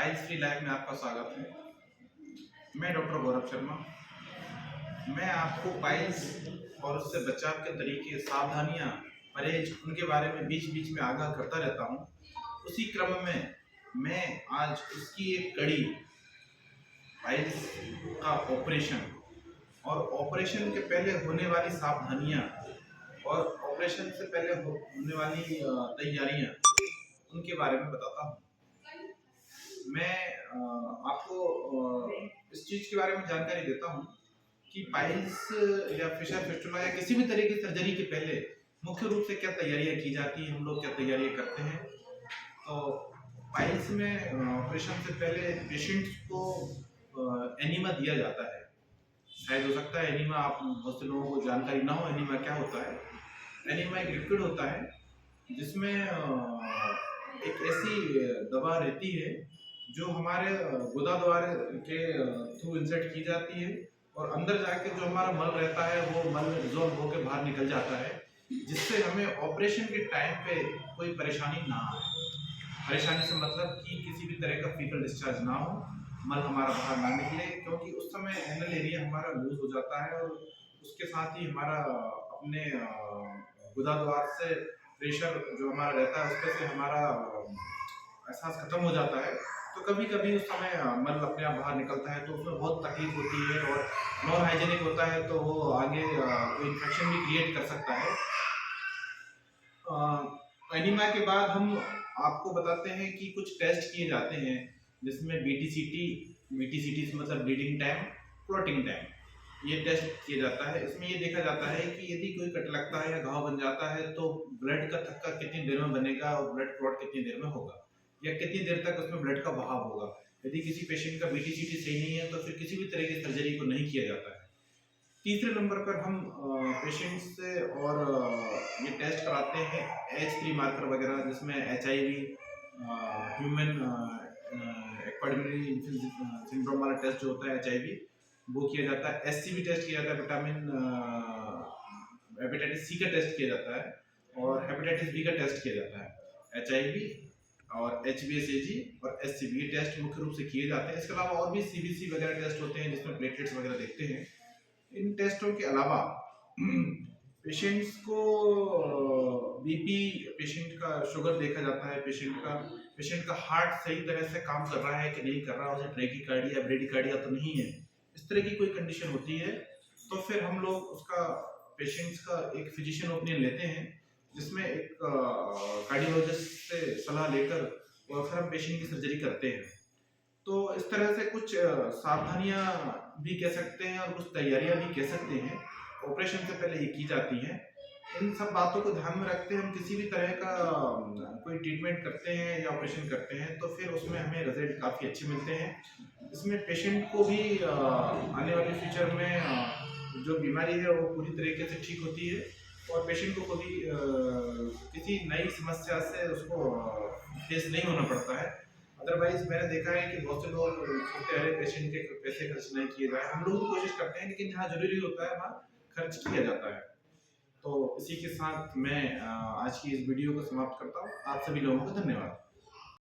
Piles free life में आपका स्वागत है। मैं डॉक्टर गौरव शर्मा। मैं आपको पाइल्स और उससे बचाव के तरीके, सावधानियां, परहेज, उनके बारे में बीच बीच में आगाह करता रहता हूं। उसी क्रम में मैं आज उसकी एक कड़ी, पाइल्स का ऑपरेशन और ऑपरेशन के पहले होने वाली सावधानियां और ऑपरेशन से पहले होने वाली तैयारियां, उनके बारे में बताता हूं। मैं आपको इस चीज़ के बारे में जानकारी देता हूँ कि पाइल्स या फिशर फिस्टुला या किसी भी तरह की सर्जरी के पहले मुख्य रूप से क्या तैयारियां की जाती हैं, हम लोग क्या तैयारियां करते हैं। तो पाइल्स में ऑपरेशन से पहले पेशेंट्स को एनीमा दिया जाता है। शायद हो सकता है एनीमा आप बहुत से लोगों को जानकारी ना हो। एनीमा क्या होता है? एनीमा एक लिक्विड होता है जिसमें एक ऐसी दवा रहती है जो हमारे गुदाद्वार के थ्रू इंसर्ट की जाती है और अंदर जाके जो हमारा मल रहता है वो मल रिजॉल्व होकर बाहर निकल जाता है, जिससे हमें ऑपरेशन के टाइम पे कोई परेशानी ना आए। परेशानी से मतलब कि किसी भी तरह का फीकल डिस्चार्ज ना हो, मल हमारा बाहर ना निकले, क्योंकि उस समय एनल एरिया हमारा लूज हो जाता है और उसके साथ ही हमारा अपने गुदाद्वार से प्रेशर जो हमारा रहता है उसमें से हमारा एहसास खत्म हो जाता है। तो कभी कभी उस समय मल अपने आप बाहर निकलता है तो उसमें बहुत तकलीफ होती है और नॉन हाइजीनिक होता है, तो वो आगे कोई इन्फेक्शन भी क्रिएट कर सकता है। एनीमा के बाद हम आपको बताते हैं कि कुछ टेस्ट किए जाते हैं जिसमें बीटीसीटी से मतलब ब्लीडिंग टाइम, क्लॉटिंग टाइम, ये टेस्ट किया जाता है। इसमें ये देखा जाता है कि यदि कोई कट लगता है या घाव बन जाता है तो ब्लड का थक्का कितनी देर में बनेगा और ब्लड क्लॉट कितनी देर में होगा या कितनी देर तक उसमें ब्लड का बहाव होगा। यदि किसी पेशेंट का बीटीसीटी सही नहीं है तो फिर किसी भी तरह की सर्जरी को नहीं किया जाता है। तीसरे नंबर पर हम पेशेंट से और ये टेस्ट कराते हैं H3 मार्कर वगैरह, जिसमें HIV, ह्यूमन एक्वाडमिनरी सिंड्रोम वाला टेस्ट जो होता है HIV, वो किया जाता है। SCV टेस्ट किया जाता है, हेपेटाइटिस C का टेस्ट किया जाता है और हेपेटाइटिस B का टेस्ट किया जाता है। HIV और HbSAg और SCV टेस्ट मुख्य रूप से किए जाते हैं। इसके अलावा और भी CBC वगैरह टेस्ट होते हैं जिसमें प्लेटलेट्स वगैरह देखते हैं। इन टेस्टों के अलावा पेशेंट्स को बीपी, पेशेंट का शुगर देखा जाता है, पेशेंट का हार्ट सही तरह से काम कर रहा है कि नहीं कर रहा, उसे ट्रैकीकार्डिया, ब्रेडिकार्डिया तो नहीं है, इस तरह की कोई कंडीशन होती है तो फिर हम लोग उसका पेशेंट्स का एक फिजिशियन ओपिनियन लेते हैं, जिसमें एक कार्डियोलॉजिस्ट से सलाह लेकर और फिर हम पेशेंट की सर्जरी करते हैं। तो इस तरह से कुछ सावधानियां भी कह सकते हैं और कुछ तैयारियां भी कह सकते हैं ऑपरेशन से पहले ये की जाती हैं। इन सब बातों को ध्यान में रखते हैं हम किसी भी तरह का कोई ट्रीटमेंट करते हैं या ऑपरेशन करते हैं तो फिर उसमें हमें रिजल्ट काफ़ी अच्छे मिलते हैं। इसमें पेशेंट को भी आने वाले फ्यूचर में जो बीमारी है वो पूरी तरीके से ठीक होती है और पेशेंट को कभी किसी नई समस्या से उसको फेस नहीं होना पड़ता है। अदरवाइज मैंने देखा है कि बहुत से लोग सोचते हैं पेशेंट के पैसे खर्च नहीं किए जाए। हम लोग कोशिश करते हैं लेकिन जहाँ जरूरी होता है वहाँ खर्च किया जाता है। तो इसी के साथ मैं आज की इस वीडियो को समाप्त करता हूँ। आप सभी लोगों को धन्यवाद।